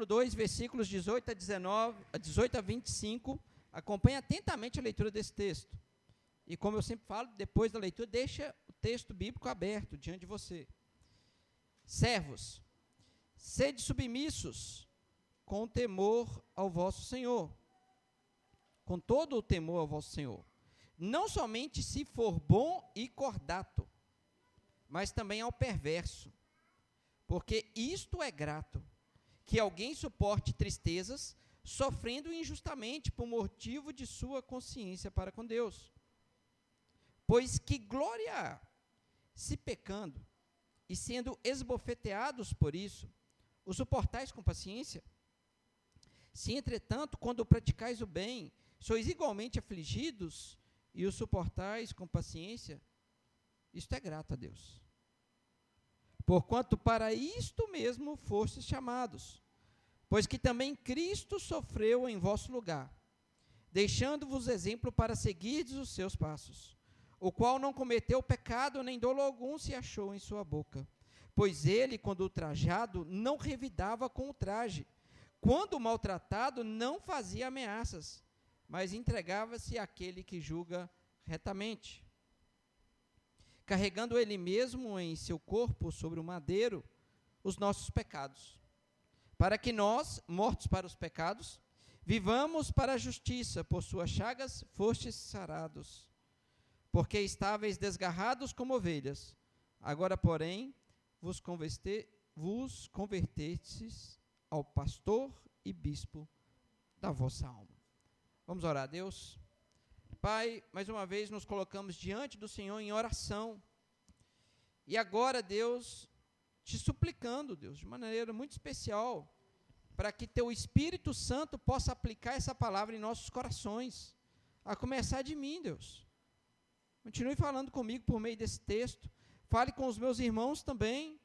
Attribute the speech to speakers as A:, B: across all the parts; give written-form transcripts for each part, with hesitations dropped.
A: capítulo 2, versículos 18 a 25, acompanhe atentamente a leitura desse texto. E como eu sempre falo, depois da leitura, deixa o texto bíblico aberto diante de você. Servos, sede submissos com temor ao vosso Senhor, com todo o temor ao vosso Senhor, não somente se for bom e cordato, mas também ao perverso, porque isto é grato, que alguém suporte tristezas, sofrendo injustamente por motivo de sua consciência para com Deus. Pois que glória há, se pecando, e sendo esbofeteados por isso, o suportais com paciência? Se, entretanto, quando praticais o bem, sois igualmente afligidos, e o suportais com paciência, isto é grato a Deus. Porquanto para isto mesmo fostes chamados, pois que também Cristo sofreu em vosso lugar, deixando-vos exemplo para seguirdes os seus passos, o qual não cometeu pecado, nem dolo algum se achou em sua boca. Pois ele, quando ultrajado, não revidava com o traje, quando maltratado, não fazia ameaças, mas entregava-se àquele que julga retamente, carregando ele mesmo em seu corpo sobre o madeiro os nossos pecados, para que nós, mortos para os pecados, vivamos para a justiça. Por suas chagas fostes sarados, porque estáveis desgarrados como ovelhas, agora, porém, vos convertestes ao pastor e bispo da vossa alma. Vamos orar a Deus. Pai, mais uma vez nos colocamos diante do Senhor em oração, e agora, Deus, te suplicando, Deus, de maneira muito especial, para que teu Espírito Santo possa aplicar essa palavra em nossos corações, a começar de mim, Deus. Continue falando comigo por meio desse texto, fale com os meus irmãos também,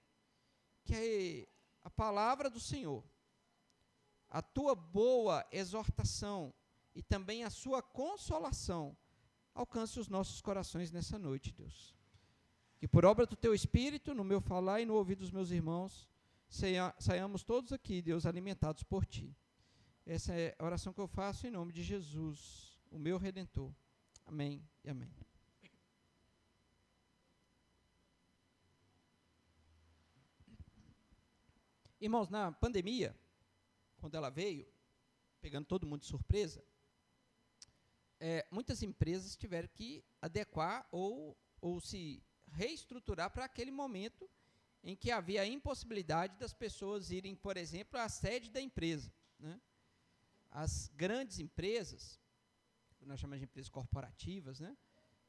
A: que a palavra do Senhor, a tua boa exortação e também a sua consolação alcance os nossos corações nessa noite, Deus. Que por obra do teu Espírito, no meu falar e no ouvido dos meus irmãos, saiamos todos aqui, Deus, alimentados por ti. Essa é a oração que eu faço em nome de Jesus, o meu Redentor. Amém e amém. Irmãos, na pandemia, quando ela veio, pegando todo mundo de surpresa, muitas empresas tiveram que adequar ou se reestruturar para aquele momento em que havia a impossibilidade das pessoas irem, por exemplo, à sede da empresa, né? As grandes empresas, que nós chamamos de empresas corporativas, né?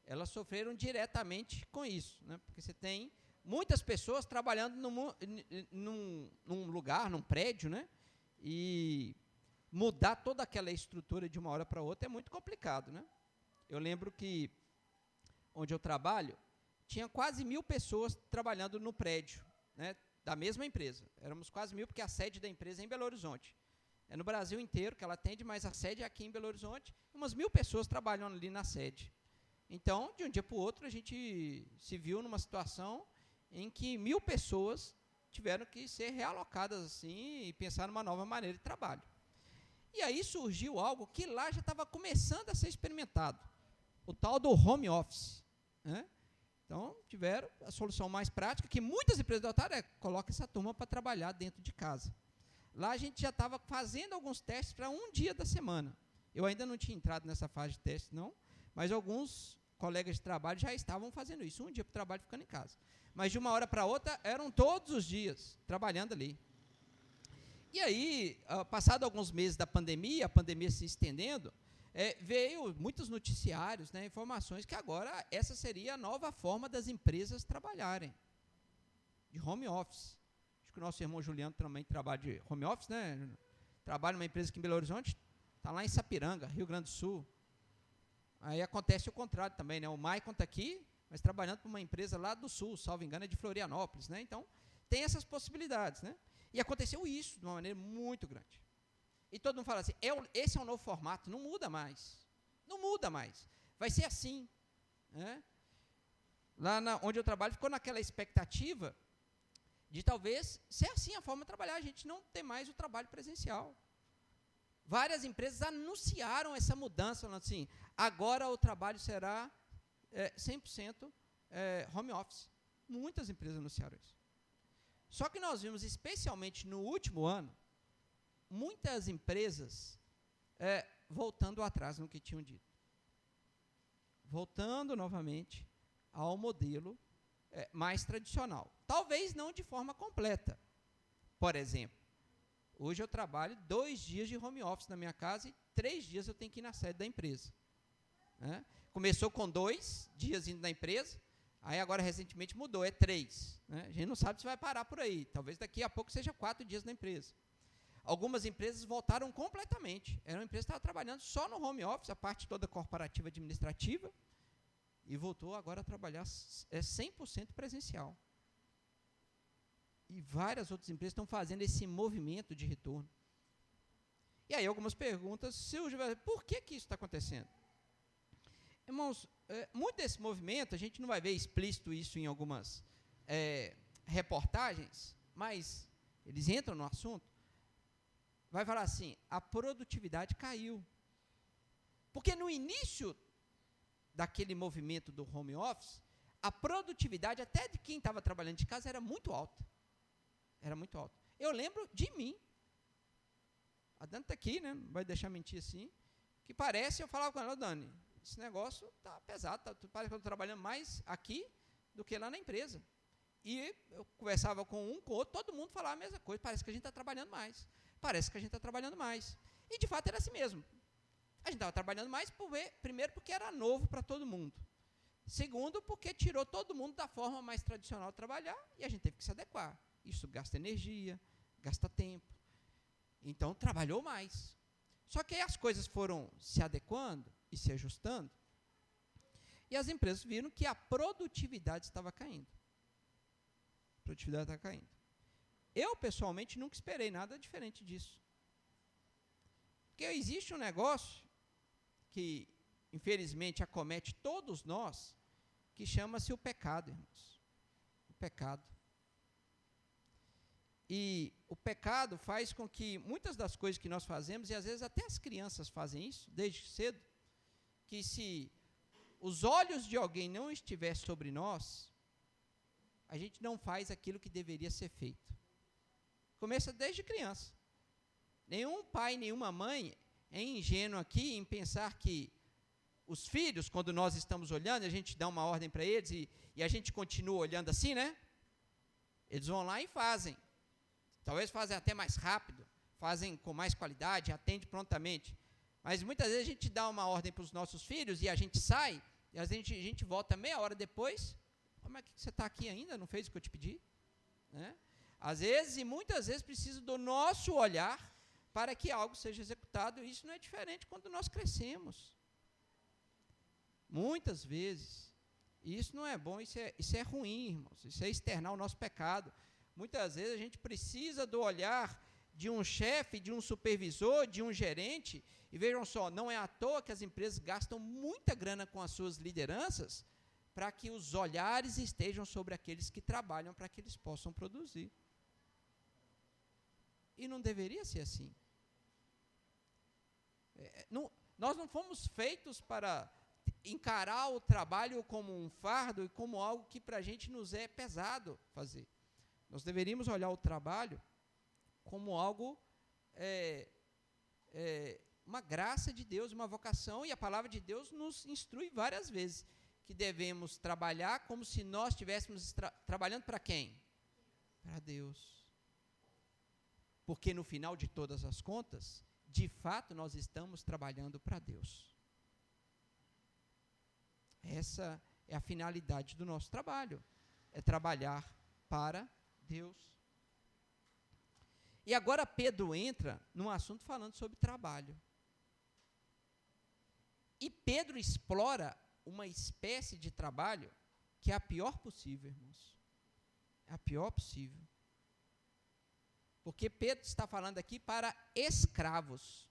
A: Elas sofreram diretamente com isso, né? Porque você tem muitas pessoas trabalhando num lugar, num prédio, né? E mudar toda aquela estrutura de uma hora para outra é muito complicado, né? Eu lembro que, onde eu trabalho, tinha quase 1.000 pessoas trabalhando no prédio, né, da mesma empresa. Éramos quase 1.000, porque a sede da empresa é em Belo Horizonte. É no Brasil inteiro que ela atende, mas a sede é aqui em Belo Horizonte, umas 1.000 pessoas trabalhando ali na sede. Então, de um dia para o outro, a gente se viu numa situação em que 1.000 pessoas tiveram que ser realocadas assim e pensar numa nova maneira de trabalho. E aí surgiu algo que lá já estava começando a ser experimentado, o tal do home office, né? Então, tiveram a solução mais prática, que muitas empresas adotaram, coloca essa turma para trabalhar dentro de casa. Lá a gente já estava fazendo alguns testes para um dia da semana. Eu ainda não tinha entrado nessa fase de teste, não, mas alguns colegas de trabalho já estavam fazendo isso, um dia para o trabalho ficando em casa. Mas de uma hora para outra, eram todos os dias, trabalhando ali. E aí, passado alguns meses da pandemia, a pandemia se estendendo, veio muitos noticiários, né, informações que agora essa seria a nova forma das empresas trabalharem, de home office. Acho que o nosso irmão Juliano também trabalha de home office, né? Trabalha numa empresa aqui em Belo Horizonte, está lá em Sapiranga, Rio Grande do Sul. Aí acontece o contrário também, né? O Maicon está aqui, mas trabalhando para uma empresa lá do Sul, salvo engano, é de Florianópolis, né? Então, tem essas possibilidades, né? E aconteceu isso de uma maneira muito grande. E todo mundo fala assim, esse é um novo formato, não muda mais. Não muda mais. Vai ser assim, né? Lá onde eu trabalho, ficou naquela expectativa de talvez ser assim a forma de trabalhar, a gente não ter mais o trabalho presencial. Várias empresas anunciaram essa mudança, falando assim, agora o trabalho será 100% home office. Muitas empresas anunciaram isso. Só que nós vimos, especialmente no último ano, muitas empresas voltando atrás no que tinham dito. Voltando novamente ao modelo mais tradicional. Talvez não de forma completa. Por exemplo, hoje eu trabalho 2 dias de home office na minha casa e 3 dias eu tenho que ir na sede da empresa. Né? Começou com 2 dias indo na empresa, aí agora recentemente mudou, é 3. Né? A gente não sabe se vai parar por aí. Talvez daqui a pouco seja 4 dias na empresa. Algumas empresas voltaram completamente. Era uma empresa que estava trabalhando só no home office, a parte toda corporativa administrativa, e voltou agora a trabalhar 100% presencial. E várias outras empresas estão fazendo esse movimento de retorno. E aí algumas perguntas surgem, por que isso está acontecendo? Irmãos, muito desse movimento, a gente não vai ver explícito isso em algumas reportagens, mas eles entram no assunto, vai falar assim, a produtividade caiu. Porque no início daquele movimento do home office, a produtividade até de quem estava trabalhando de casa era muito alta. Era muito alta. Eu lembro de mim. A Dani está aqui, né? Não vai deixar mentir assim. Que parece, eu falava com ela, Dani, esse negócio está pesado, parece que eu estou trabalhando mais aqui do que lá na empresa. E eu conversava com um, com outro, todo mundo falava a mesma coisa, parece que a gente está trabalhando mais. Parece que a gente está trabalhando mais. E, de fato, era assim mesmo. A gente estava trabalhando mais, primeiro, porque era novo para todo mundo. Segundo, porque tirou todo mundo da forma mais tradicional de trabalhar e a gente teve que se adequar. Isso gasta energia, gasta tempo. Então, trabalhou mais. Só que aí as coisas foram se adequando e se ajustando, e as empresas viram que a produtividade estava caindo. A produtividade estava caindo. Eu, pessoalmente, nunca esperei nada diferente disso. Porque existe um negócio que, infelizmente, acomete todos nós, que chama-se o pecado, irmãos. O pecado. E o pecado faz com que muitas das coisas que nós fazemos, e às vezes até as crianças fazem isso, desde cedo, que se os olhos de alguém não estiver sobre nós, a gente não faz aquilo que deveria ser feito. Começa desde criança. Nenhum pai, nenhuma mãe é ingênuo aqui em pensar que os filhos, quando nós estamos olhando, a gente dá uma ordem para eles e a gente continua olhando assim, né? Eles vão lá e fazem. Talvez fazem até mais rápido, fazem com mais qualidade, atende prontamente. Mas muitas vezes a gente dá uma ordem para os nossos filhos e a gente sai, e a gente volta meia hora depois. Como é que você está aqui ainda? Não fez o que eu te pedi? Né? Às vezes, e muitas vezes, precisa do nosso olhar para que algo seja executado. E isso não é diferente quando nós crescemos. Muitas vezes. E isso não é bom, isso é ruim, irmãos. Isso é externar o nosso pecado. Muitas vezes a gente precisa do olhar de um chefe, de um supervisor, de um gerente. E vejam só, não é à toa que as empresas gastam muita grana com as suas lideranças para que os olhares estejam sobre aqueles que trabalham para que eles possam produzir. E não deveria ser assim. Nós não fomos feitos para encarar o trabalho como um fardo e como algo que para a gente nos é pesado fazer. Nós deveríamos olhar o trabalho como algo, uma graça de Deus, uma vocação, e a palavra de Deus nos instrui várias vezes que devemos trabalhar como se nós estivéssemos trabalhando para quem? Para Deus. Porque no final de todas as contas, de fato, nós estamos trabalhando para Deus. Essa é a finalidade do nosso trabalho, é trabalhar para Deus. E agora Pedro entra num assunto falando sobre trabalho. E Pedro explora uma espécie de trabalho que é a pior possível, irmãos. É a pior possível. Porque Pedro está falando aqui para escravos.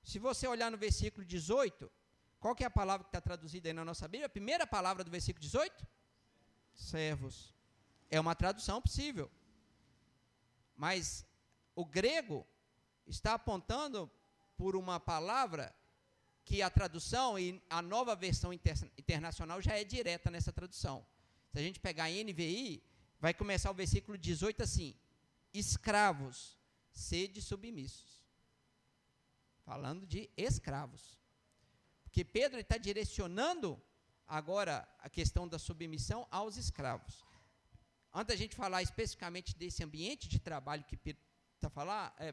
A: Se você olhar no versículo 18, qual que é a palavra que está traduzida aí na nossa Bíblia? A primeira palavra do versículo 18? Servos. É uma tradução possível. Mas o grego está apontando por uma palavra que a tradução e a nova versão internacional já é direta nessa tradução. Se a gente pegar a NVI, vai começar o versículo 18 assim: escravos, sede submissos. Falando de escravos. Porque Pedro está direcionando agora a questão da submissão aos escravos. Antes da gente falar especificamente desse ambiente de trabalho que Pedro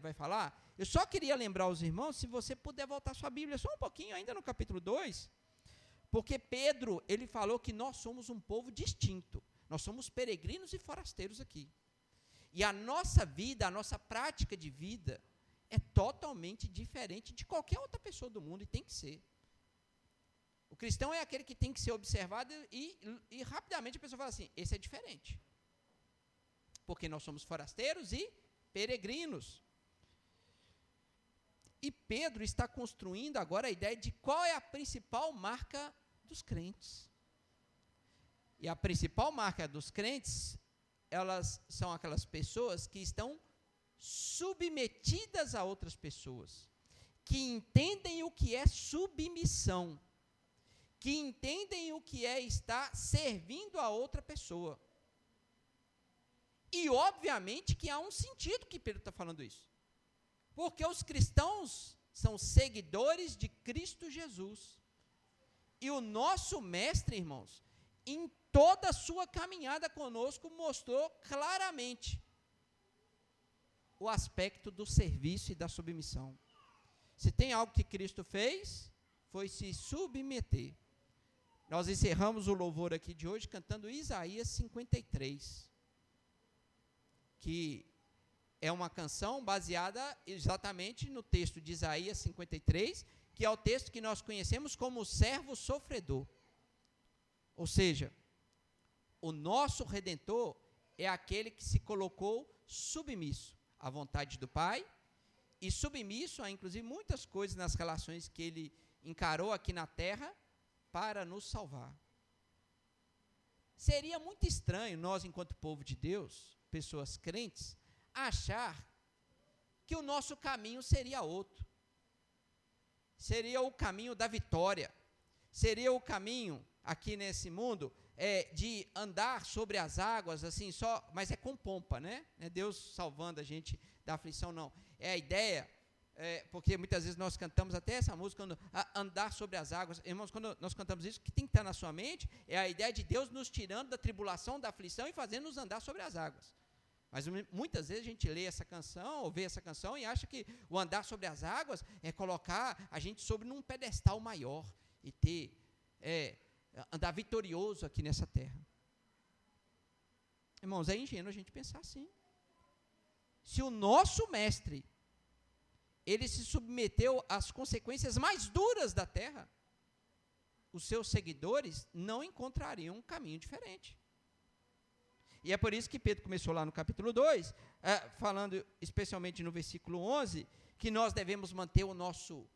A: vai falar, eu só queria lembrar aos irmãos, se você puder voltar sua Bíblia só um pouquinho, ainda no capítulo 2, porque Pedro, ele falou que nós somos um povo distinto, nós somos peregrinos e forasteiros aqui. E a nossa vida, a nossa prática de vida é totalmente diferente de qualquer outra pessoa do mundo, e tem que ser. O cristão é aquele que tem que ser observado e rapidamente a pessoa fala assim, esse é diferente. Porque nós somos forasteiros e peregrinos. E Pedro está construindo agora a ideia de qual é a principal marca dos crentes. E a principal marca dos crentes, elas são aquelas pessoas que estão submetidas a outras pessoas, que entendem o que é submissão, que entendem o que é estar servindo a outra pessoa. E, obviamente, que há um sentido que Pedro está falando isso. Porque os cristãos são seguidores de Cristo Jesus. E o nosso mestre, irmãos, em toda a sua caminhada conosco, mostrou claramente o aspecto do serviço e da submissão. Se tem algo que Cristo fez, foi se submeter. Nós encerramos o louvor aqui de hoje cantando Isaías 53, que é uma canção baseada exatamente no texto de Isaías 53, que é o texto que nós conhecemos como o servo sofredor. Ou seja, o nosso Redentor é aquele que se colocou submisso à vontade do Pai e submisso a, inclusive, muitas coisas nas relações que ele encarou aqui na terra para nos salvar. Seria muito estranho nós, enquanto povo de Deus, pessoas crentes, achar que o nosso caminho seria outro. Seria o caminho da vitória. Seria o caminho, aqui nesse mundo, de andar sobre as águas, assim, só, mas é com pompa, né? Não é Deus salvando a gente da aflição, não. É a ideia, porque muitas vezes nós cantamos até essa música, andar sobre as águas. Irmãos, quando nós cantamos isso, o que tem que estar na sua mente é a ideia de Deus nos tirando da tribulação, da aflição e fazendo-nos andar sobre as águas. Mas muitas vezes a gente lê essa canção, ou vê essa canção, e acha que o andar sobre as águas é colocar a gente sobre num pedestal maior e andar vitorioso aqui nessa terra. Irmãos, é ingênuo a gente pensar assim. Se o nosso mestre, ele se submeteu às consequências mais duras da terra, os seus seguidores não encontrariam um caminho diferente. E é por isso que Pedro começou lá no capítulo 2, falando especialmente no versículo 11, que nós devemos manter o nosso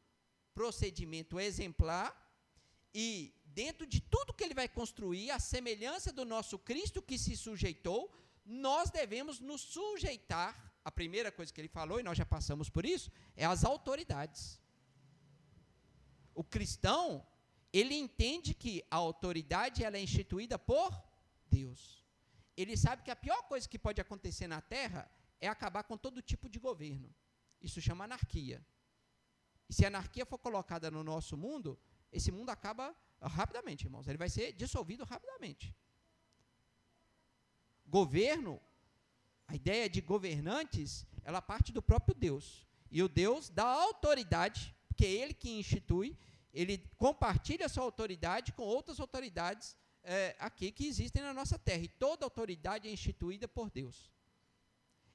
A: procedimento exemplar e, dentro de tudo que ele vai construir, a semelhança do nosso Cristo que se sujeitou, nós devemos nos sujeitar. A primeira coisa que ele falou, e nós já passamos por isso, é as autoridades. O cristão, ele entende que a autoridade ela é instituída por Deus. Ele sabe que a pior coisa que pode acontecer na terra é acabar com todo tipo de governo. Isso chama anarquia. E se a anarquia for colocada no nosso mundo, esse mundo acaba rapidamente, irmãos. Ele vai ser dissolvido rapidamente. Governo, a ideia de governantes, ela parte do próprio Deus. E o Deus dá autoridade, porque é Ele que institui, Ele compartilha essa autoridade com outras autoridades aqui que existem na nossa terra. E toda autoridade é instituída por Deus.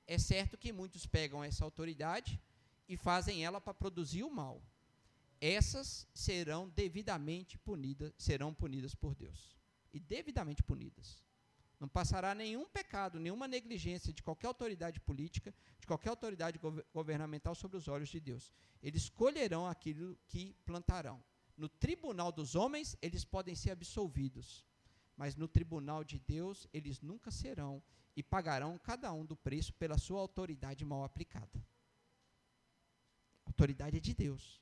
A: É certo que muitos pegam essa autoridade e fazem ela para produzir o mal. Essas serão devidamente punidas, serão punidas por Deus. E devidamente punidas. Não passará nenhum pecado, nenhuma negligência de qualquer autoridade política, de qualquer autoridade governamental sobre os olhos de Deus. Eles colherão aquilo que plantarão. No tribunal dos homens, eles podem ser absolvidos, mas no tribunal de Deus eles nunca serão, e pagarão cada um do preço pela sua autoridade mal aplicada. A autoridade é de Deus.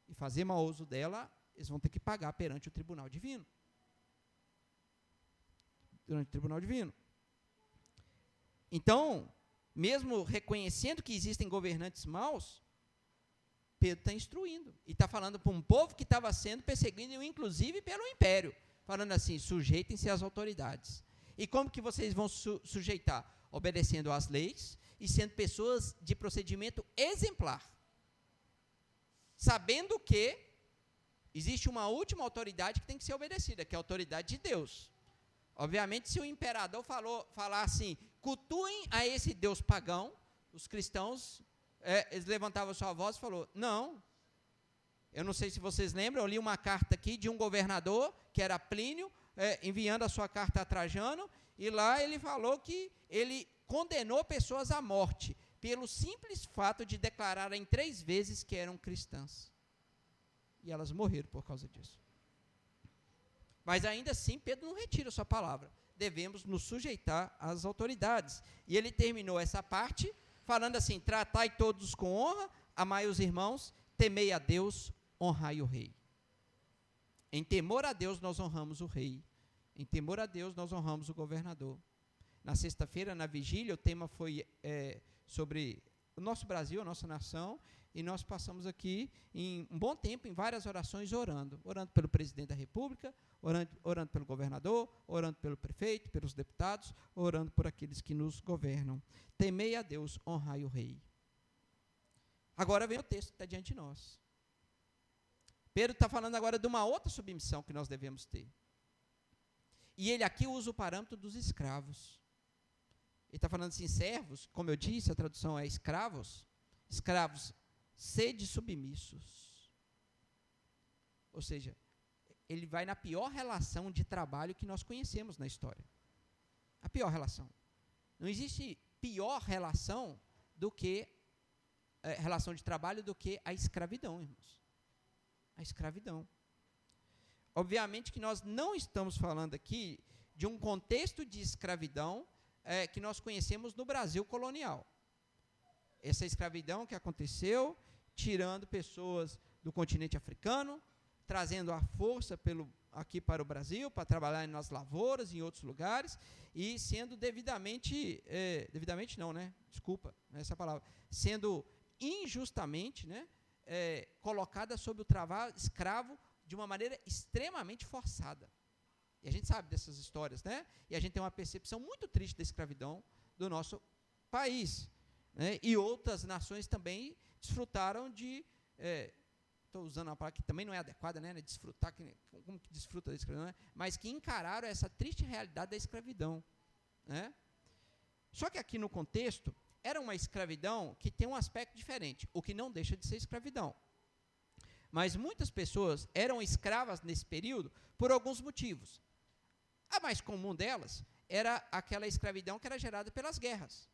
A: E fazer mau uso dela, eles vão ter que pagar perante o tribunal divino. Durante o tribunal divino. Então, mesmo reconhecendo que existem governantes maus, Pedro está instruindo. E está falando para um povo que estava sendo perseguido, inclusive pelo império. Falando assim, sujeitem-se às autoridades. E como que vocês vão sujeitar? Obedecendo às leis e sendo pessoas de procedimento exemplar. Sabendo que existe uma última autoridade que tem que ser obedecida, que é a autoridade de Deus. Obviamente, se o imperador falar assim, cultuem a esse Deus pagão, os cristãos, eles levantavam sua voz e falaram, não. Eu não sei se vocês lembram, eu li uma carta aqui de um governador, que era Plínio, enviando a sua carta a Trajano, e lá ele falou que ele condenou pessoas à morte, pelo simples fato de declararem 3 vezes que eram cristãs. E elas morreram por causa disso. Mas ainda assim, Pedro não retira a sua palavra. Devemos nos sujeitar às autoridades. E ele terminou essa parte falando assim, tratai todos com honra, amai os irmãos, temei a Deus, honrai o rei. Em temor a Deus, nós honramos o rei. Em temor a Deus, nós honramos o governador. Na sexta-feira, na vigília, o tema foi sobre o nosso Brasil, a nossa nação, e nós passamos aqui um bom tempo em várias orações orando pelo presidente da República, orando pelo governador, orando pelo prefeito, pelos deputados, orando por aqueles que nos governam. Temei a Deus, honrai o rei. Agora vem o texto que está diante de nós. Pedro está falando agora de uma outra submissão que nós devemos ter. E ele aqui usa o parâmetro dos escravos. Ele está falando assim, servos, como eu disse, a tradução é escravos, sede submissos. Ou seja, ele vai na pior relação de trabalho que nós conhecemos na história. A pior relação. Não existe pior relação do que relação de trabalho do que a escravidão, irmãos. A escravidão. Obviamente que nós não estamos falando aqui de um contexto de escravidão que nós conhecemos no Brasil colonial. Essa escravidão que aconteceu, tirando pessoas do continente africano, trazendo a força aqui para o Brasil, para trabalhar nas lavouras, em outros lugares, e sendo devidamente não, né? Desculpa, essa palavra, sendo injustamente, né, colocada sob o trabalho escravo de uma maneira extremamente forçada. E a gente sabe dessas histórias, né? E a gente tem uma percepção muito triste da escravidão do nosso país. Né? E outras nações também desfrutaram de... Estou usando uma palavra que também não é adequada, né? Desfrutar, como que desfruta da escravidão? Né? Mas que encararam essa triste realidade da escravidão. Né? Só que aqui no contexto, era uma escravidão que tem um aspecto diferente, o que não deixa de ser escravidão. Mas muitas pessoas eram escravas nesse período por alguns motivos. A mais comum delas era aquela escravidão que era gerada pelas guerras.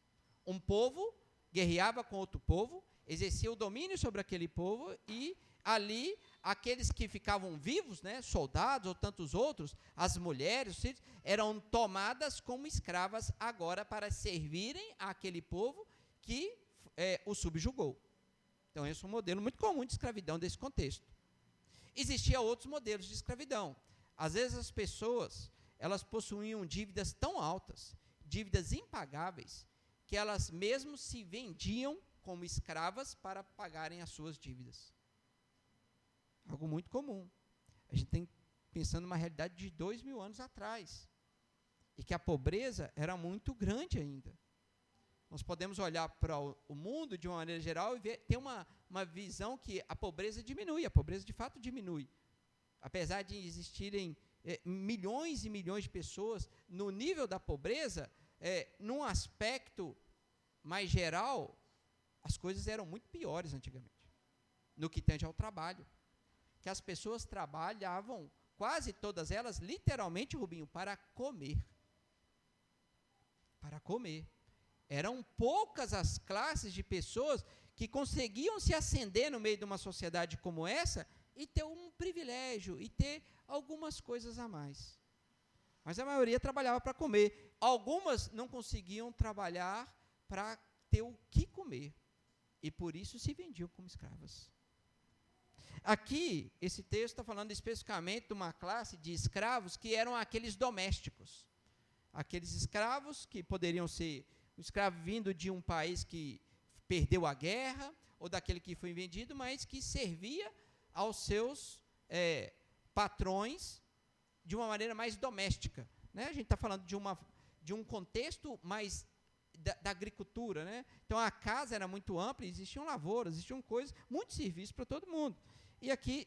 A: Um povo guerreava com outro povo, exercia o domínio sobre aquele povo e ali aqueles que ficavam vivos, né, soldados ou tantos outros, as mulheres, os filhos, eram tomadas como escravas agora para servirem àquele povo que o subjugou. Então, esse é um modelo muito comum de escravidão desse contexto. Existiam outros modelos de escravidão. Às vezes, as pessoas, elas possuíam dívidas tão altas, dívidas impagáveis, que elas mesmo se vendiam como escravas para pagarem as suas dívidas. Algo muito comum. A gente tem pensando numa realidade de 2000 anos atrás, e que a pobreza era muito grande ainda. Nós podemos olhar para o mundo de uma maneira geral e ter uma visão que a pobreza diminui, a pobreza de fato diminui. Apesar de existirem milhões e milhões de pessoas no nível da pobreza, num aspecto mais geral, as coisas eram muito piores antigamente, no que tange ao trabalho. Que as pessoas trabalhavam, quase todas elas, literalmente, Rubinho, para comer. Para comer. Eram poucas as classes de pessoas que conseguiam se ascender no meio de uma sociedade como essa e ter um privilégio, e ter algumas coisas a mais. mas a maioria trabalhava para comer. Algumas não conseguiam trabalhar para ter o que comer, e por isso se vendiam como escravas. Aqui, esse texto está falando especificamente de uma classe de escravos que eram aqueles domésticos. Aqueles escravos que poderiam ser um escravo vindo de um país que perdeu a guerra, ou daquele que foi vendido, mas que servia aos seus patrões de uma maneira mais doméstica. Né? A gente está falando de um contexto mais da agricultura. Né? Então, a casa era muito ampla, existiam lavouras, existiam coisas, muitos serviços para todo mundo. E aqui,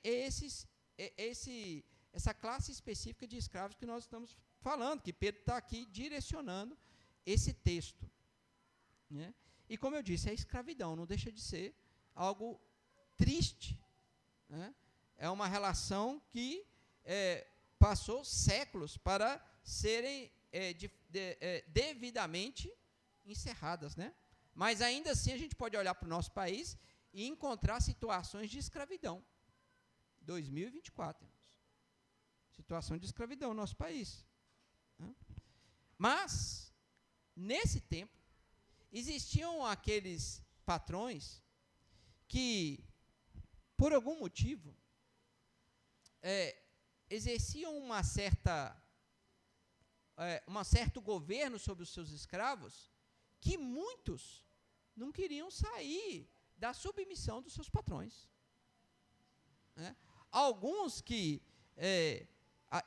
A: essa classe específica de escravos que nós estamos falando, que Pedro está aqui direcionando esse texto. Né? E, como eu disse, a escravidão não deixa de ser algo triste. Né? É uma relação que passou séculos para serem devidamente encerradas. Né? Mas, ainda assim, a gente pode olhar para o nosso país e encontrar situações de escravidão. 2024, irmãos. Situação de escravidão no nosso país. Né? Mas, nesse tempo, existiam aqueles patrões que, por algum motivo, exerciam um certo governo sobre os seus escravos, que muitos não queriam sair da submissão dos seus patrões. Né? Alguns que,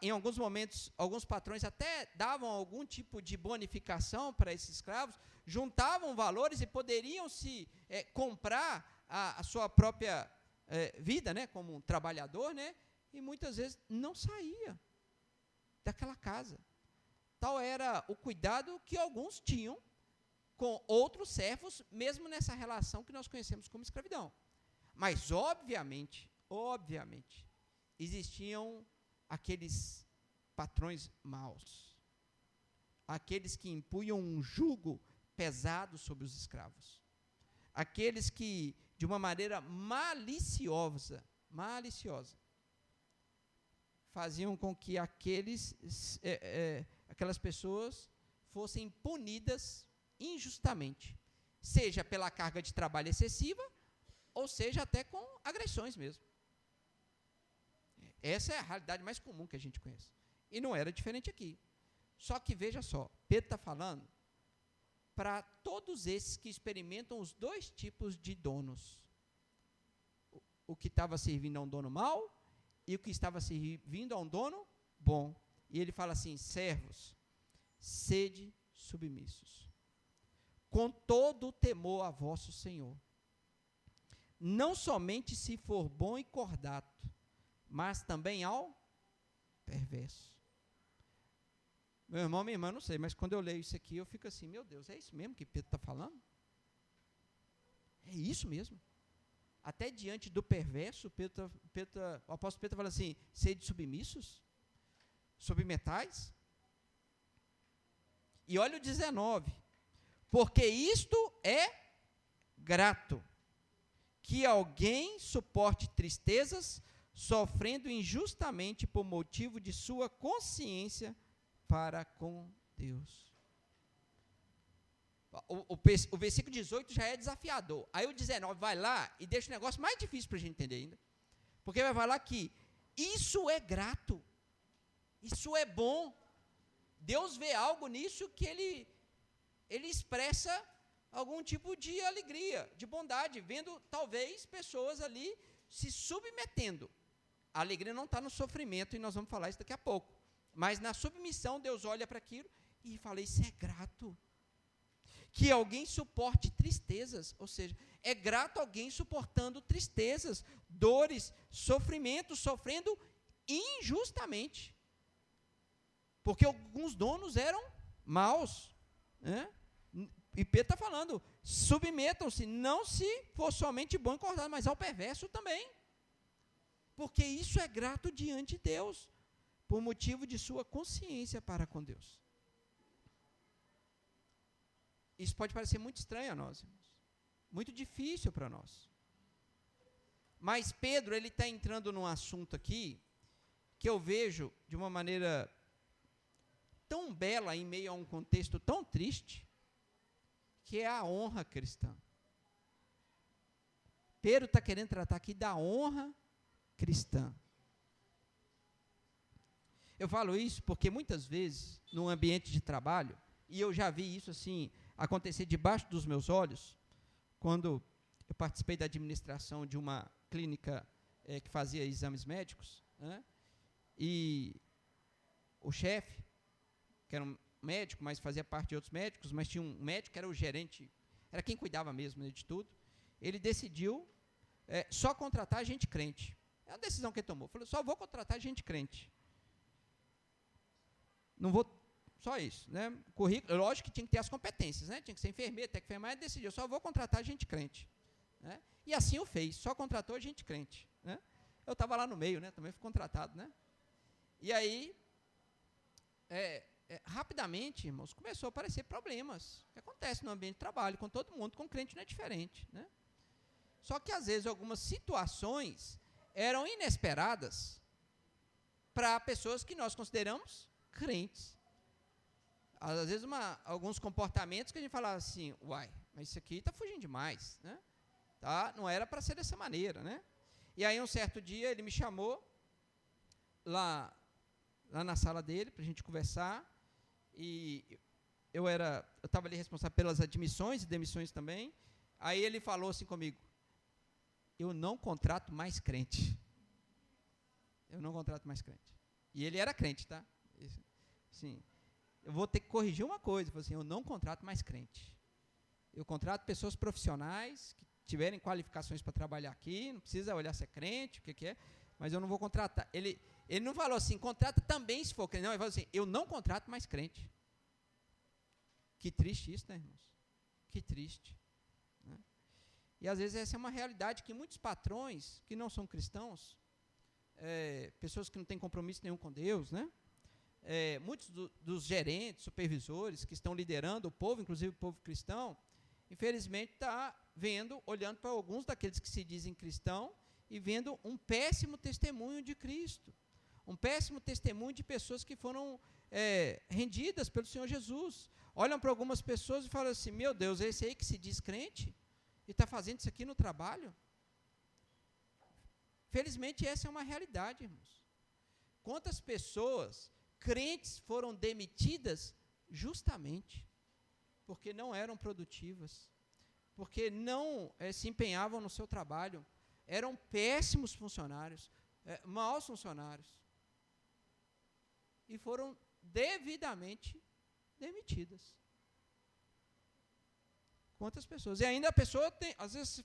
A: em alguns momentos, alguns patrões até davam algum tipo de bonificação para esses escravos, juntavam valores e poderiam se comprar a sua própria vida, né, como um trabalhador, né, e muitas vezes não saía daquela casa. Tal era o cuidado que alguns tinham com outros servos, mesmo nessa relação que nós conhecemos como escravidão. Mas, obviamente, existiam aqueles patrões maus, aqueles que impunham um jugo pesado sobre os escravos, aqueles que, de uma maneira maliciosa, faziam com que aquelas pessoas fossem punidas injustamente, seja pela carga de trabalho excessiva, ou seja até com agressões mesmo. Essa é a realidade mais comum que a gente conhece. E não era diferente aqui. Só que, veja só, Pedro está falando para todos esses que experimentam os dois tipos de donos. O que estava servindo a um dono mau e o que estava servindo a um dono bom. E ele fala assim: servos, sede submissos, com todo o temor a vosso Senhor, não somente se for bom e cordato, mas também ao perverso. Meu irmão, minha irmã, não sei, mas quando eu leio isso aqui, eu fico assim: meu Deus, é isso mesmo que Pedro está falando? É isso mesmo? Até diante do perverso, o apóstolo Pedro fala assim: sede submissos, submetais. E olha o 19: porque isto é grato, que alguém suporte tristezas, sofrendo injustamente por motivo de sua consciência para com Deus. O versículo 18 já é desafiador. Aí o 19 vai lá e deixa o negócio mais difícil para a gente entender ainda. Porque vai falar que isso é grato, isso é bom. Deus vê algo nisso que ele expressa algum tipo de alegria, de bondade, vendo talvez pessoas ali se submetendo. A alegria não está no sofrimento, e nós vamos falar isso daqui a pouco. Mas na submissão, Deus olha para aquilo e fala: isso é grato. Que alguém suporte tristezas, ou seja, é grato alguém suportando tristezas, dores, sofrimentos, sofrendo injustamente. Porque alguns donos eram maus, né? E Pedro está falando: submetam-se, não se for somente bom e cordato, mas ao perverso também. Porque isso é grato diante de Deus, por motivo de sua consciência para com Deus. Isso pode parecer muito estranho a nós, irmãos, muito difícil para nós. Mas Pedro, ele está entrando num assunto aqui, que eu vejo de uma maneira tão bela em meio a um contexto tão triste, que é a honra cristã. Pedro está querendo tratar aqui da honra cristã. Eu falo isso porque muitas vezes, no ambiente de trabalho, e eu já vi isso assim acontecer debaixo dos meus olhos, quando eu participei da administração de uma clínica que fazia exames médicos, né, e o chefe, que era um médico, mas fazia parte de outros médicos, mas tinha um médico que era o gerente, era quem cuidava mesmo, né, de tudo, ele decidiu só contratar gente crente. É a decisão que ele tomou. Falou, só vou contratar gente crente. Não vou, só isso, né? Currículo, lógico que tinha que ter as competências, né? Tinha que ser enfermeiro, técnico de enfermagem, decidiu, só vou contratar gente crente, né? E assim o fez, só contratou gente crente, né? Eu estava lá no meio, né? Também fui contratado, né? E aí, rapidamente, irmãos, começou a aparecer problemas que acontecem no ambiente de trabalho, com todo mundo, com crente não é diferente, né? Só que, às vezes, algumas situações eram inesperadas para pessoas que nós consideramos crentes. Às vezes, alguns comportamentos que a gente falava assim, uai, mas isso aqui está fugindo demais, né? Tá? Não era para ser dessa maneira, né? E aí, um certo dia, ele me chamou lá na sala dele, para a gente conversar, e eu estava ali responsável pelas admissões e demissões também. Aí ele falou assim comigo, eu não contrato mais crente. Eu não contrato mais crente. E ele era crente, tá? Sim. Eu vou ter que corrigir uma coisa. Ele falou assim, eu não contrato mais crente. Eu contrato pessoas profissionais que tiverem qualificações para trabalhar aqui, não precisa olhar se é crente, o que é, mas eu não vou contratar. Ele não falou assim, contrata também se for crente. Não, ele falou assim, eu não contrato mais crente. Que triste isso, né, irmãos? Que triste. Né? E às vezes essa é uma realidade que muitos patrões que não são cristãos, pessoas que não têm compromisso nenhum com Deus, né? Muitos dos gerentes, supervisores que estão liderando o povo, inclusive o povo cristão, infelizmente está olhando para alguns daqueles que se dizem cristãos e vendo um péssimo testemunho de Cristo, um péssimo testemunho de pessoas que foram rendidas pelo Senhor Jesus. Olham para algumas pessoas e falam assim, meu Deus, esse aí que se diz crente e está fazendo isso aqui no trabalho? Felizmente, essa é uma realidade, irmãos. Quantas pessoas crentes foram demitidas justamente porque não eram produtivas, porque não se empenhavam no seu trabalho, eram péssimos funcionários, maus funcionários, e foram devidamente demitidas. Quantas pessoas? E ainda a pessoa às vezes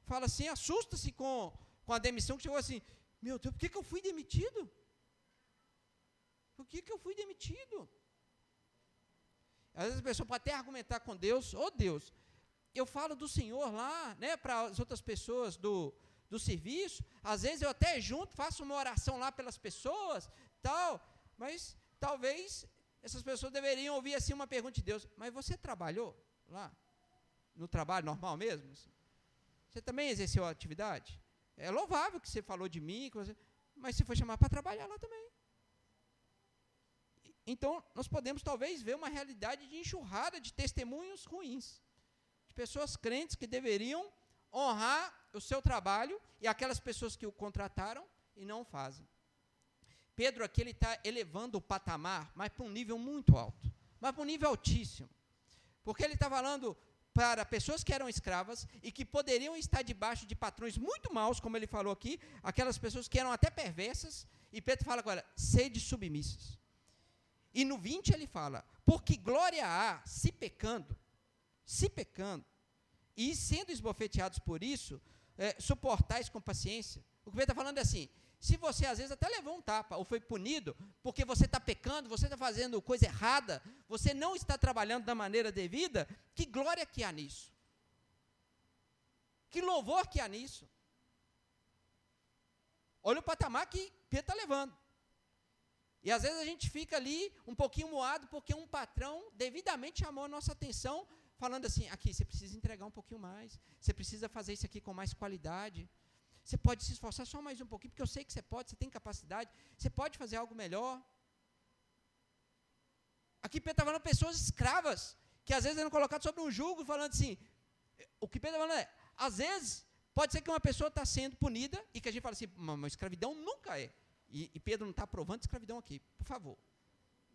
A: fala assim, assusta-se com a demissão, que chegou assim, meu Deus, por que eu fui demitido? Por que eu fui demitido? Às vezes a pessoa pode até argumentar com Deus, Deus, eu falo do Senhor lá, né, para as outras pessoas do serviço, às vezes eu até junto, faço uma oração lá pelas pessoas, tal, mas talvez essas pessoas deveriam ouvir assim uma pergunta de Deus, mas você trabalhou lá? No trabalho normal mesmo? Você também exerceu a atividade? É louvável que você falou de mim, mas você foi chamado para trabalhar lá também. Então, nós podemos talvez ver uma realidade de enxurrada de testemunhos ruins, de pessoas crentes que deveriam honrar o seu trabalho e aquelas pessoas que o contrataram e não o fazem. Pedro aqui ele está elevando o patamar, mas para um nível muito alto, mas para um nível altíssimo, porque ele está falando para pessoas que eram escravas e que poderiam estar debaixo de patrões muito maus, como ele falou aqui, aquelas pessoas que eram até perversas, e Pedro fala agora, sede submissas. E no 20 ele fala, porque glória há, se pecando, e sendo esbofeteados por isso, suportais com paciência. O que Pedro está falando é assim, se você às vezes até levou um tapa, ou foi punido, porque você está pecando, você está fazendo coisa errada, você não está trabalhando da maneira devida, que glória que há nisso? Que louvor que há nisso? Olha o patamar que Pedro está levando. E às vezes a gente fica ali um pouquinho moado, porque um patrão devidamente chamou a nossa atenção, falando assim, aqui, você precisa entregar um pouquinho mais, você precisa fazer isso aqui com mais qualidade, você pode se esforçar só mais um pouquinho, porque eu sei que você pode, você tem capacidade, você pode fazer algo melhor. Aqui Pedro está falando de pessoas escravas, que às vezes eram colocadas sobre um jugo, falando assim, o que Pedro está falando é, às vezes, pode ser que uma pessoa está sendo punida, e que a gente fala assim, mas escravidão nunca é. E Pedro não está aprovando escravidão aqui, por favor.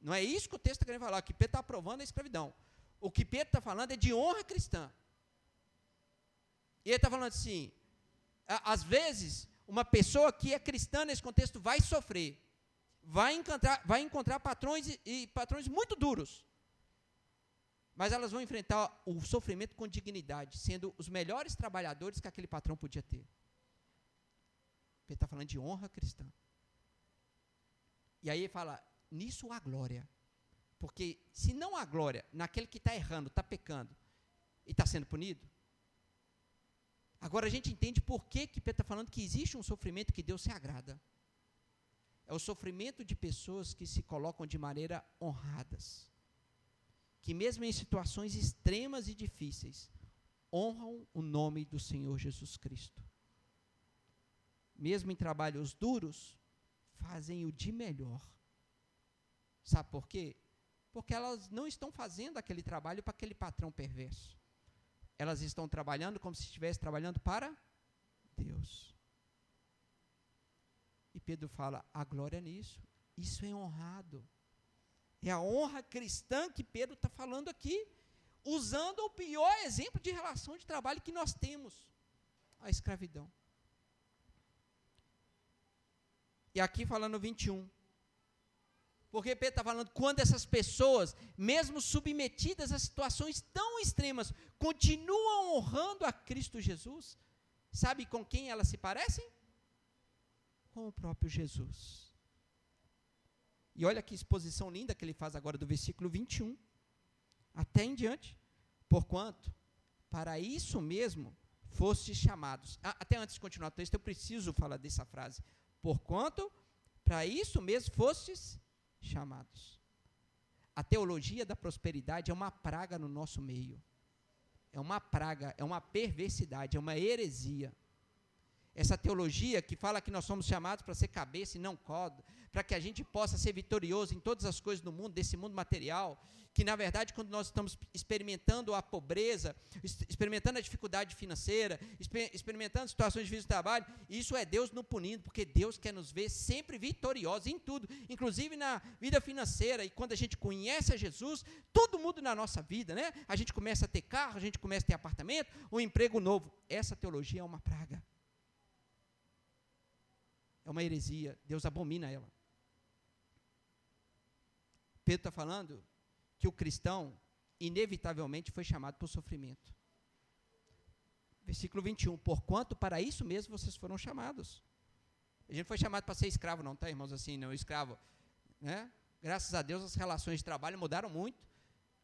A: Não é isso que o texto está querendo falar, o que Pedro está aprovando é escravidão. O que Pedro está falando é de honra cristã. E ele está falando assim, às vezes, uma pessoa que é cristã nesse contexto vai sofrer, vai encontrar patrões e patrões muito duros, mas elas vão enfrentar o sofrimento com dignidade, sendo os melhores trabalhadores que aquele patrão podia ter. Ele está falando de honra cristã. E aí ele fala, nisso há glória. Porque se não há glória naquele que está errando, está pecando, e está sendo punido, agora a gente entende por que Pedro está falando que existe um sofrimento que Deus se agrada. É o sofrimento de pessoas que se colocam de maneira honradas, que mesmo em situações extremas e difíceis, honram o nome do Senhor Jesus Cristo. Mesmo em trabalhos duros, fazem o de melhor. Sabe por quê? Porque elas não estão fazendo aquele trabalho para aquele patrão perverso. Elas estão trabalhando como se estivessem trabalhando para Deus. E Pedro fala, a glória nisso, isso é honrado. É a honra cristã que Pedro está falando aqui, usando o pior exemplo de relação de trabalho que nós temos, a escravidão. E aqui falando 21, porque Pedro está falando, quando essas pessoas, mesmo submetidas a situações tão extremas, continuam honrando a Cristo Jesus, sabe com quem elas se parecem? Com o próprio Jesus. E olha que exposição linda que ele faz agora do versículo 21, até em diante. Porquanto, para isso mesmo, fostes chamados. Até antes de continuar o texto, eu preciso falar dessa frase. Porquanto, para isso mesmo, fostes chamados. A teologia da prosperidade é uma praga no nosso meio. É uma praga, é uma perversidade, é uma heresia. Essa teologia que fala que nós somos chamados para ser cabeça e não cauda, para que a gente possa ser vitorioso em todas as coisas do mundo, desse mundo material, que na verdade quando nós estamos experimentando a pobreza, experimentando a dificuldade financeira, experimentando situações difíceis de trabalho, isso é Deus nos punindo, porque Deus quer nos ver sempre vitoriosos em tudo, inclusive na vida financeira, e quando a gente conhece a Jesus, tudo muda na nossa vida, né? A gente começa a ter carro, a gente começa a ter apartamento, um emprego novo. Essa teologia é uma praga. É uma heresia, Deus abomina ela. Pedro está falando que o cristão, inevitavelmente, foi chamado por sofrimento. Versículo 21, porquanto para isso mesmo vocês foram chamados. A gente não foi chamado para ser escravo não, tá, irmãos, assim, não, escravo, né? Graças a Deus as relações de trabalho mudaram muito,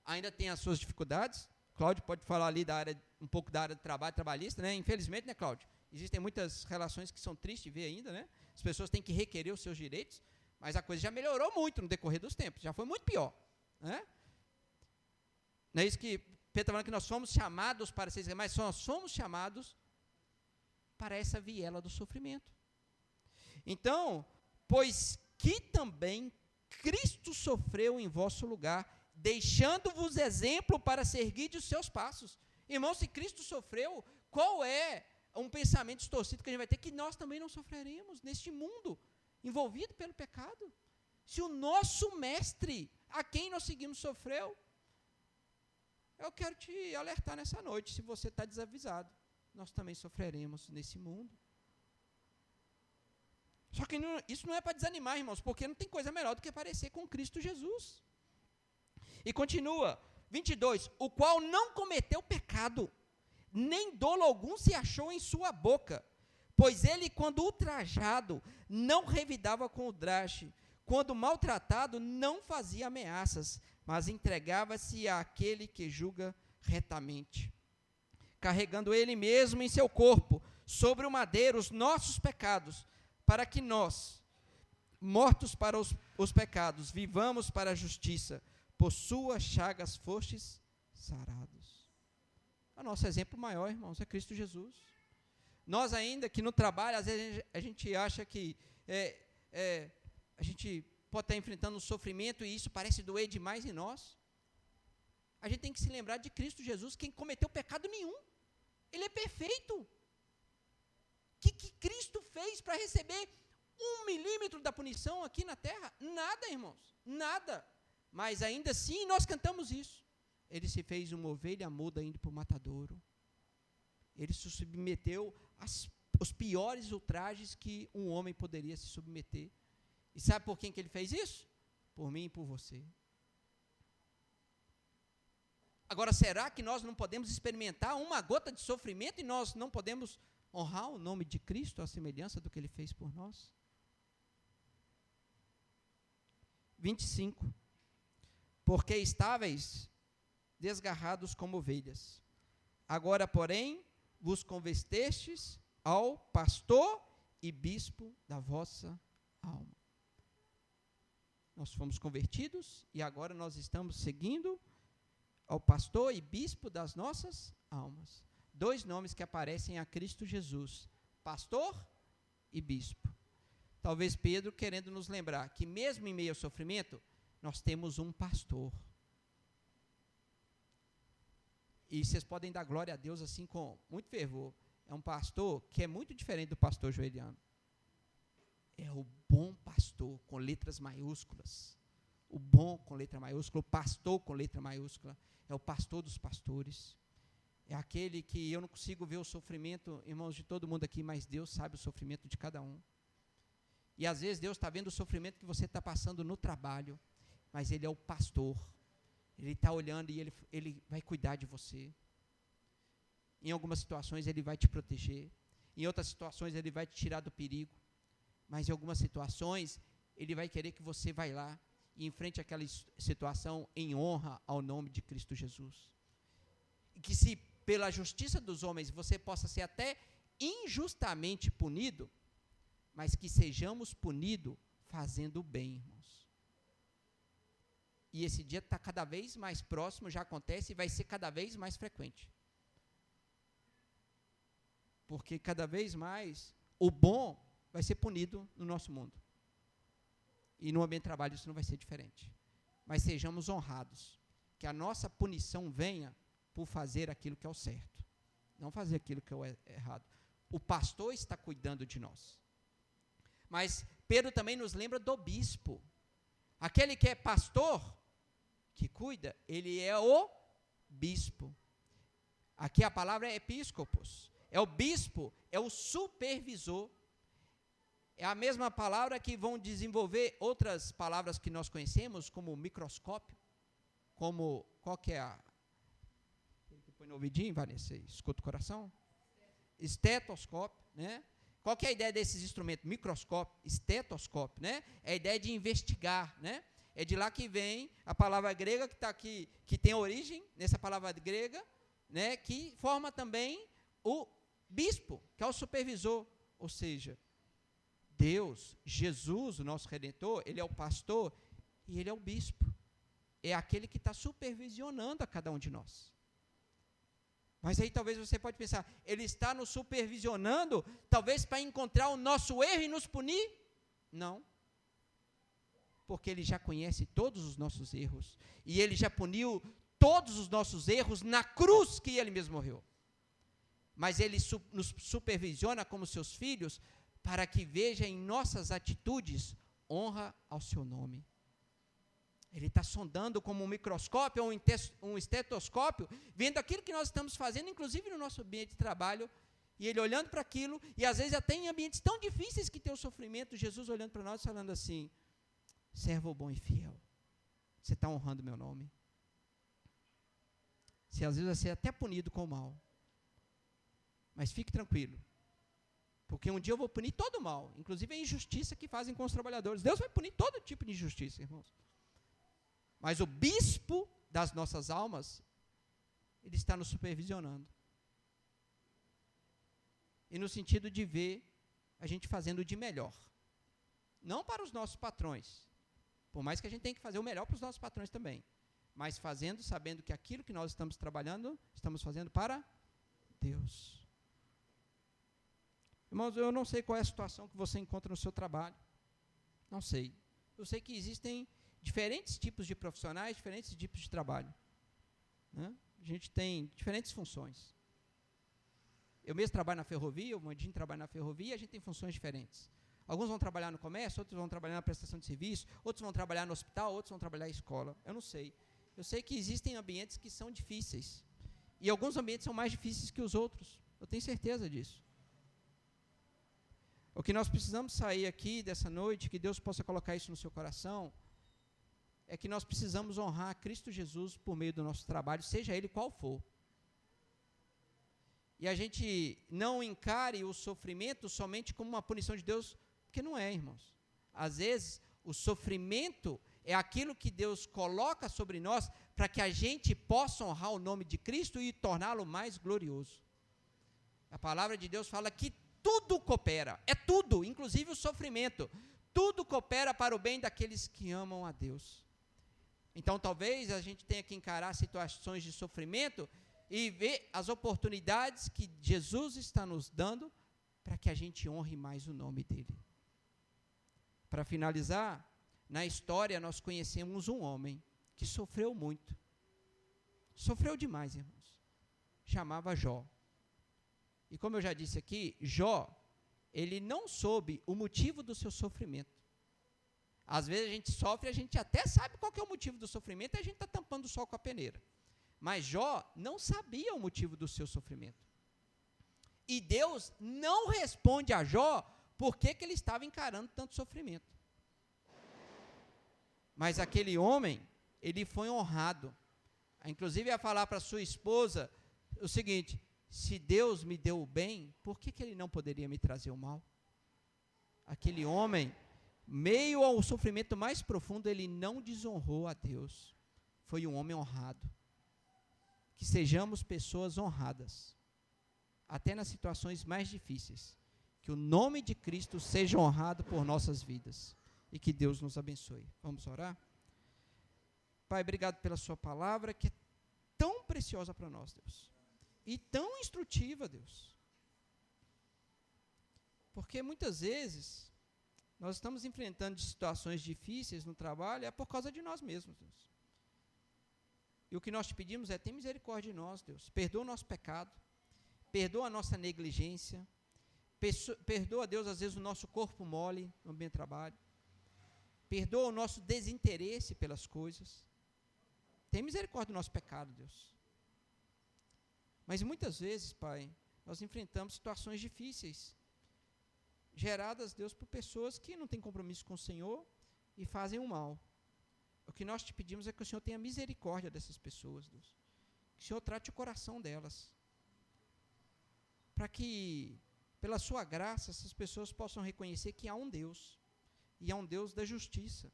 A: ainda tem as suas dificuldades. Cláudio pode falar ali um pouco da área de trabalho trabalhista, né? Infelizmente, né, Cláudio? Existem muitas relações que são tristes de ver ainda, né? As pessoas têm que requerer os seus direitos, mas a coisa já melhorou muito no decorrer dos tempos, já foi muito pior, né? Não é isso que Pedro está falando, que nós fomos chamados para ser, mas nós somos chamados para essa viela do sofrimento. Então, pois que também Cristo sofreu em vosso lugar, deixando-vos exemplo para seguir os seus passos. Irmão, se Cristo sofreu, qual é um pensamento distorcido que a gente vai ter, que nós também não sofreremos neste mundo, envolvido pelo pecado? Se o nosso mestre, a quem nós seguimos, sofreu, eu quero te alertar nessa noite, se você está desavisado, nós também sofreremos nesse mundo. Só que isso não é para desanimar, irmãos, porque não tem coisa melhor do que parecer com Cristo Jesus. E continua, 22, o qual não cometeu pecado, nem dolo algum se achou em sua boca, pois ele, quando ultrajado, não revidava com ultraje, quando maltratado, não fazia ameaças, mas entregava-se àquele que julga retamente, carregando ele mesmo em seu corpo, sobre o madeiro, os nossos pecados, para que nós, mortos para os pecados, vivamos para a justiça, por suas chagas fostes sarados. O nosso exemplo maior, irmãos, é Cristo Jesus. Nós ainda que no trabalho, às vezes a gente acha que a gente pode estar enfrentando um sofrimento e isso parece doer demais em nós. A gente tem que se lembrar de Cristo Jesus, quem cometeu pecado nenhum. Ele é perfeito. O que Cristo fez para receber 1 milímetro da punição aqui na terra? Nada, irmãos, nada. Mas ainda assim nós cantamos isso. Ele se fez uma ovelha muda indo para o matadouro. Ele se submeteu aos piores ultrajes que um homem poderia se submeter. E sabe por quem que ele fez isso? Por mim e por você. Agora, será que nós não podemos experimentar uma gota de sofrimento e nós não podemos honrar o nome de Cristo, à semelhança do que Ele fez por nós? 25. Porque estáveis desgarrados como ovelhas, agora, porém, vos convertestes ao pastor e bispo da vossa alma. Nós fomos convertidos e agora nós estamos seguindo ao pastor e bispo das nossas almas. 2 nomes que aparecem a Cristo Jesus: pastor e bispo. Talvez Pedro querendo nos lembrar que mesmo em meio ao sofrimento, nós temos um pastor. E vocês podem dar glória a Deus assim com muito fervor. É um pastor que é muito diferente do pastor Joeliano. É o bom pastor, com letras maiúsculas. O bom com letra maiúscula, o pastor com letra maiúscula. É o pastor dos pastores. É aquele que eu não consigo ver o sofrimento, irmãos, de todo mundo aqui, mas Deus sabe o sofrimento de cada um. E às vezes Deus está vendo o sofrimento que você está passando no trabalho, mas Ele é o pastor. Ele está olhando e ele vai cuidar de você. Em algumas situações Ele vai te proteger. Em outras situações Ele vai te tirar do perigo. Mas em algumas situações Ele vai querer que você vá lá e enfrente aquela situação em honra ao nome de Cristo Jesus. E que se pela justiça dos homens você possa ser até injustamente punido, mas que sejamos punidos fazendo o bem, irmãos. E esse dia está cada vez mais próximo, já acontece e vai ser cada vez mais frequente. Porque cada vez mais o bom vai ser punido no nosso mundo. E no ambiente de trabalho isso não vai ser diferente. Mas sejamos honrados. Que a nossa punição venha por fazer aquilo que é o certo. Não fazer aquilo que é errado. O pastor está cuidando de nós. Mas Pedro também nos lembra do bispo. Aquele que é pastor, que cuida, ele é o bispo. Aqui a palavra é episcopos. É o bispo, é o supervisor. É a mesma palavra que vão desenvolver outras palavras que nós conhecemos, como microscópio, como, qual que é a... Põe no ouvidinho, Vanessa, escuta o coração. Estetoscópio, né? Qual que é a ideia desses instrumentos? Microscópio, estetoscópio, né? É a ideia de investigar, né? É de lá que vem a palavra grega que está aqui, que tem origem nessa palavra grega, né? Que forma também o bispo, que é o supervisor, ou seja, Deus, Jesus, o nosso Redentor, Ele é o pastor e Ele é o bispo. É aquele que está supervisionando a cada um de nós. Mas aí talvez você pode pensar, Ele está nos supervisionando, talvez para encontrar o nosso erro e nos punir? Não. Porque Ele já conhece todos os nossos erros. E Ele já puniu todos os nossos erros na cruz que Ele mesmo morreu. Mas Ele nos supervisiona como seus filhos, para que veja em nossas atitudes honra ao seu nome. Ele está sondando como um microscópio ou um estetoscópio, vendo aquilo que nós estamos fazendo, inclusive no nosso ambiente de trabalho, e Ele olhando para aquilo, e às vezes até em ambientes tão difíceis que tem o sofrimento, Jesus olhando para nós falando assim, servo bom e fiel, você está honrando meu nome. Se às vezes vai ser até punido com o mal, mas fique tranquilo, porque um dia eu vou punir todo o mal, inclusive a injustiça que fazem com os trabalhadores. Deus vai punir todo tipo de injustiça, irmãos. Mas o bispo das nossas almas, ele está nos supervisionando. E no sentido de ver a gente fazendo de melhor. Não para os nossos patrões, por mais que a gente tenha que fazer o melhor para os nossos patrões também, mas fazendo, sabendo que aquilo que nós estamos trabalhando, estamos fazendo para Deus. Irmãos, eu não sei qual é a situação que você encontra no seu trabalho. Não sei. Eu sei que existem diferentes tipos de profissionais, diferentes tipos de trabalho, né? A gente tem diferentes funções. Eu mesmo trabalho na ferrovia, o Mandinho trabalha na ferrovia, a gente tem funções diferentes. Alguns vão trabalhar no comércio, outros vão trabalhar na prestação de serviço, outros vão trabalhar no hospital, outros vão trabalhar em escola. Eu não sei. Eu sei que existem ambientes que são difíceis. E alguns ambientes são mais difíceis que os outros. Eu tenho certeza disso. O que nós precisamos sair aqui dessa noite, que Deus possa colocar isso no seu coração, é que nós precisamos honrar Cristo Jesus por meio do nosso trabalho, seja ele qual for. E a gente não encare o sofrimento somente como uma punição de Deus, porque não é, irmãos. Às vezes, o sofrimento é aquilo que Deus coloca sobre nós para que a gente possa honrar o nome de Cristo e torná-lo mais glorioso. A palavra de Deus fala que tudo coopera, é tudo, inclusive o sofrimento. Tudo coopera para o bem daqueles que amam a Deus. Então, talvez a gente tenha que encarar situações de sofrimento e ver as oportunidades que Jesus está nos dando para que a gente honre mais o nome dEle. Para finalizar, na história nós conhecemos um homem que sofreu muito. Sofreu demais, irmãos. Chamava Jó. E como eu já disse aqui, Jó, ele não soube o motivo do seu sofrimento. Às vezes a gente sofre, a gente até sabe qual que é o motivo do sofrimento e a gente está tampando o sol com a peneira. Mas Jó não sabia o motivo do seu sofrimento. E Deus não responde a Jó por que ele estava encarando tanto sofrimento. Mas aquele homem, ele foi honrado. Inclusive, ia falar para sua esposa o seguinte: se Deus me deu o bem, por que ele não poderia me trazer o mal? Aquele homem, meio ao sofrimento mais profundo, ele não desonrou a Deus. Foi um homem honrado. Que sejamos pessoas honradas, até nas situações mais difíceis. Que o nome de Cristo seja honrado por nossas vidas. E que Deus nos abençoe. Vamos orar? Pai, obrigado pela sua palavra, que é tão preciosa para nós, Deus. E tão instrutiva, Deus. Porque muitas vezes nós estamos enfrentando situações difíceis no trabalho, é por causa de nós mesmos, Deus. E o que nós te pedimos é: tem misericórdia de nós, Deus. Perdoa o nosso pecado, perdoa a nossa negligência, perdoa, Deus, às vezes o nosso corpo mole no ambiente de trabalho, perdoa o nosso desinteresse pelas coisas. Tem misericórdia do nosso pecado, Deus. Mas muitas vezes, Pai, nós enfrentamos situações difíceis, geradas, Deus, por pessoas que não têm compromisso com o Senhor e fazem o mal. O que nós te pedimos é que o Senhor tenha misericórdia dessas pessoas, Deus. Que o Senhor trate o coração delas. Para que, pela sua graça, essas pessoas possam reconhecer que há um Deus. E há um Deus da justiça.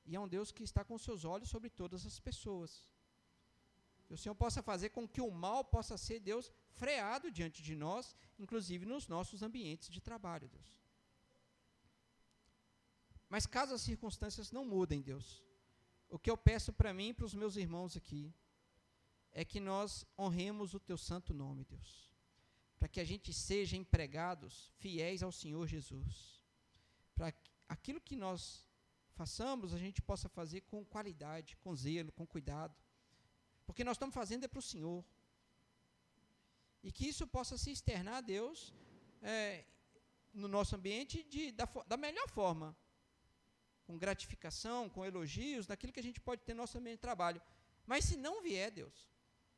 A: E há um Deus que está com seus olhos sobre todas as pessoas. Que o Senhor possa fazer com que o mal possa ser, Deus, freado diante de nós, inclusive nos nossos ambientes de trabalho, Deus. Mas caso as circunstâncias não mudem, Deus, o que eu peço para mim e para os meus irmãos aqui, é que nós honremos o teu santo nome, Deus. Para que a gente seja empregados fiéis ao Senhor Jesus. Para que aquilo que nós façamos, a gente possa fazer com qualidade, com zelo, com cuidado. Porque nós estamos fazendo é para o Senhor. E que isso possa se externar a Deus no nosso ambiente da melhor forma. Com gratificação, com elogios, daquilo que a gente pode ter no nosso ambiente de trabalho. Mas se não vier, Deus,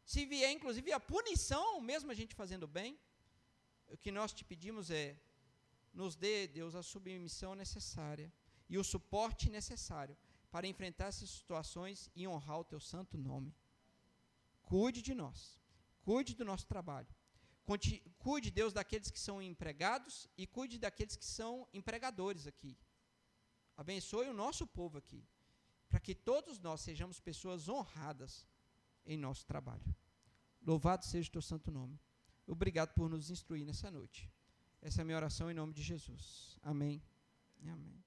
A: se vier inclusive a punição, mesmo a gente fazendo bem, o que nós te pedimos é: nos dê, Deus, a submissão necessária e o suporte necessário para enfrentar essas situações e honrar o teu santo nome. Cuide de nós, cuide do nosso trabalho, cuide, Deus, daqueles que são empregados e cuide daqueles que são empregadores aqui. Abençoe o nosso povo aqui, para que todos nós sejamos pessoas honradas em nosso trabalho. Louvado seja o teu santo nome. Obrigado por nos instruir nessa noite. Essa é a minha oração em nome de Jesus. Amém e amém.